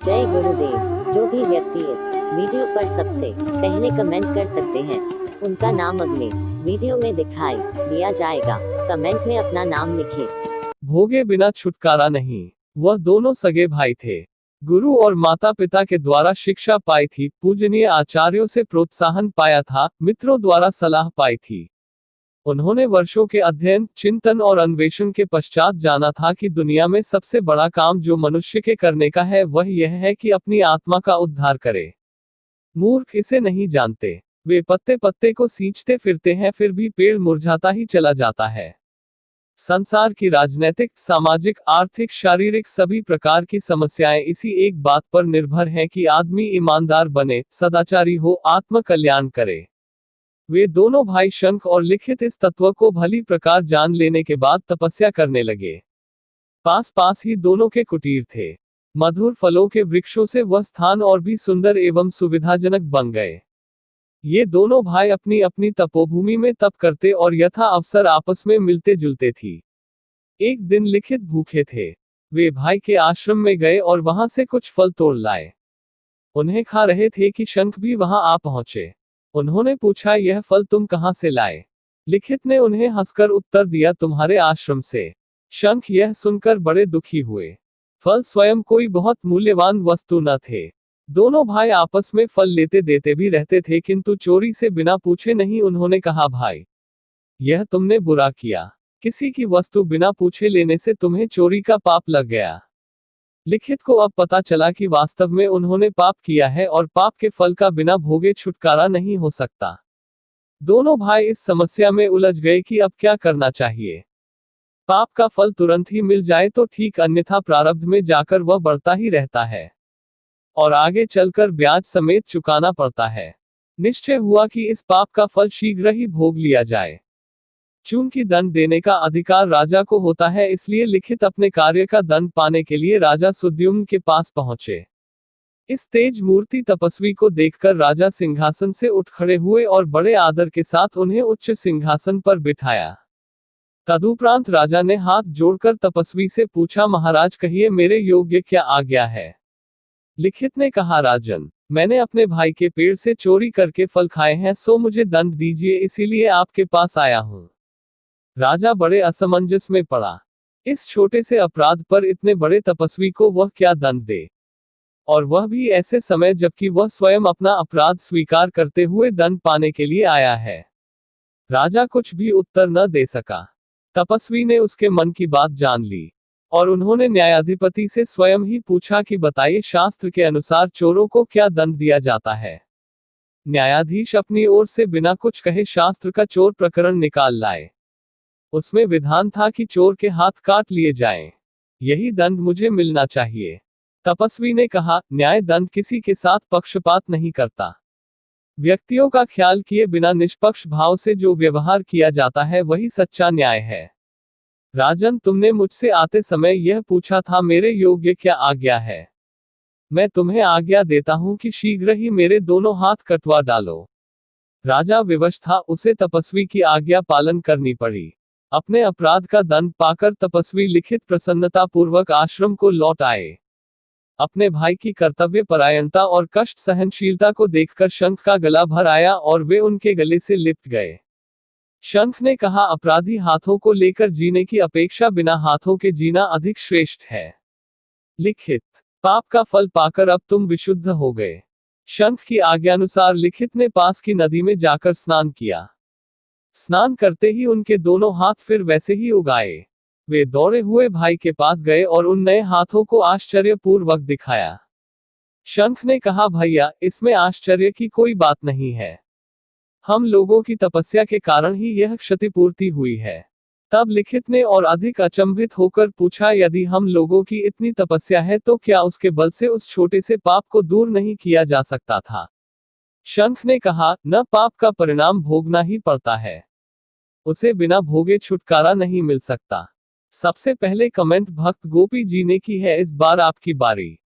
जय गुरुदेव। जो भी व्यक्ति इस वीडियो पर सबसे पहले कमेंट कर सकते हैं उनका नाम अगले वीडियो में दिखाई दिया जाएगा। कमेंट में अपना नाम लिखें। भोगे बिना छुटकारा नहीं। वह दोनों सगे भाई थे। गुरु और माता पिता के द्वारा शिक्षा पाई थी, पूजनीय आचार्यों से प्रोत्साहन पाया था, मित्रों द्वारा सलाह पाई थी। उन्होंने वर्षों के अध्ययन, चिंतन और अन्वेषण के पश्चात जाना था कि दुनिया में सबसे बड़ा काम जो मनुष्य के करने का है वह यह है कि अपनी आत्मा का उद्धार करे। मूर्ख इसे नहीं जानते। वे पत्ते पत्ते को सींचते फिरते हैं, फिर भी पेड़ मुरझाता ही चला जाता है। संसार की राजनैतिक, सामाजिक, आर्थिक, शारीरिक सभी प्रकार की समस्याएं इसी एक बात पर निर्भर हैं कि आदमी ईमानदार बने, सदाचारी हो, आत्म कल्याण करे। वे दोनों भाई शंख और लिखित इस तत्व को भली प्रकार जान लेने के बाद तपस्या करने लगे। पास पास ही दोनों के कुटीर थे। मधुर फलों के वृक्षों से वह स्थान और भी सुंदर एवं सुविधाजनक बन गए। ये दोनों भाई अपनी अपनी तपोभूमि में तप करते और यथा अवसर आपस में मिलते जुलते थी। एक दिन लिखित भूखे थे। वे भाई के आश्रम में गए और वहां से कुछ फल तोड़ लाए। उन्हें खा रहे थे कि शंख भी वहां आ पहुंचे। उन्होंने पूछा, यह फल तुम कहां से लाए? लिखित ने उन्हें हंसकर उत्तर दिया, तुम्हारे आश्रम से। शंख यह सुनकर बड़े दुखी हुए। फल स्वयं कोई बहुत मूल्यवान वस्तु न थे। दोनों भाई आपस में फल लेते देते भी रहते थे, किंतु चोरी से बिना पूछे नहीं। उन्होंने कहा, भाई यह तुमने बुरा किया। किसी की वस्तु बिना पूछे लेने से तुम्हें चोरी का पाप लग गया। लिखित को अब पता चला कि वास्तव में उन्होंने पाप किया है और पाप के फल का बिना भोगे छुटकारा नहीं हो सकता। दोनों भाई इस समस्या में उलझ गए कि अब क्या करना चाहिए। पाप का फल तुरंत ही मिल जाए तो ठीक, अन्यथा प्रारब्ध में जाकर वह बढ़ता ही रहता है और आगे चलकर ब्याज समेत चुकाना पड़ता है। निश्चय हुआ कि इस पाप का फल शीघ्र ही भोग लिया जाए। चूंकि दंड देने का अधिकार राजा को होता है, इसलिए लिखित अपने कार्य का दंड पाने के लिए राजा सुद्युम्न के पास पहुंचे। इस तेज मूर्ति तपस्वी को देखकर राजा सिंहासन से उठ खड़े हुए और बड़े आदर के साथ उन्हें उच्च सिंहासन पर बिठाया। तदुपरांत राजा ने हाथ जोड़कर तपस्वी से पूछा, महाराज कहिए, मेरे योग्य क्या आज्ञा है? लिखित ने कहा, राजन, मैंने अपने भाई के पेड़ से चोरी करके फल खाए हैं, सो मुझे दंड दीजिए, इसीलिए आपके पास आया हूं। राजा बड़े असमंजस में पड़ा। इस छोटे से अपराध पर इतने बड़े तपस्वी को वह क्या दंड दे, और वह भी ऐसे समय जबकि वह स्वयं अपना अपराध स्वीकार करते हुए दंड पाने के लिए आया है। राजा कुछ भी उत्तर न दे सका। तपस्वी ने उसके मन की बात जान ली और उन्होंने न्यायाधिपति से स्वयं ही पूछा कि बताइए, शास्त्र के अनुसार चोरों को क्या दंड दिया जाता है? न्यायाधीश अपनी ओर से बिना कुछ कहे शास्त्र का चोर प्रकरण निकाल लाए। उसमें विधान था कि चोर के हाथ काट लिए जाएं। यही दंड मुझे मिलना चाहिए। तपस्वी ने कहा, न्याय दंड किसी के साथ पक्षपात नहीं करता। व्यक्तियों का ख्याल किए बिना निष्पक्ष भाव से जो व्यवहार किया जाता है वही सच्चा न्याय है। राजन, तुमने मुझसे आते समय यह पूछा था, मेरे योग्य क्या आज्ञा है? मैं तुम्हें आज्ञा देता हूं कि शीघ्र ही मेरे दोनों हाथ कटवा डालो। राजा विवश था, उसे तपस्वी की आज्ञा पालन करनी पड़ी। अपने अपराध का दंड पाकर तपस्वी लिखित प्रसन्नता पूर्वक आश्रम को लौट आए। अपने भाई की कर्तव्य परायणता और कष्ट सहनशीलता को देखकर शंख का गला भर आया और वे उनके गले से लिपट गए। शंख ने कहा, अपराधी हाथों को लेकर जीने की अपेक्षा बिना हाथों के जीना अधिक श्रेष्ठ है। लिखित, पाप का फल पाकर अब तुम विशुद्ध हो गए। शंख की आज्ञानुसार लिखित ने पास की नदी में जाकर स्नान किया। स्नान करते ही उनके दोनों हाथ फिर वैसे ही उगाए। वे दौड़े हुए भाई के पास गए और उन नए हाथों को आश्चर्यपूर्वक दिखाया। शंख ने कहा, भैया, इसमें आश्चर्य की कोई बात नहीं है। हम लोगों की तपस्या के कारण ही यह क्षतिपूर्ति हुई है। तब लिखित ने और अधिक अचंभित होकर पूछा, यदि हम लोगों की इतनी तपस्या है तो क्या उसके बल से उस छोटे से पाप को दूर नहीं किया जा सकता था? शंख ने कहा, न पाप का परिणाम भोगना ही पड़ता है, उसे बिना भोगे छुटकारा नहीं मिल सकता। सबसे पहले कमेंट भक्त गोपी जी ने की है, इस बार आपकी बारी।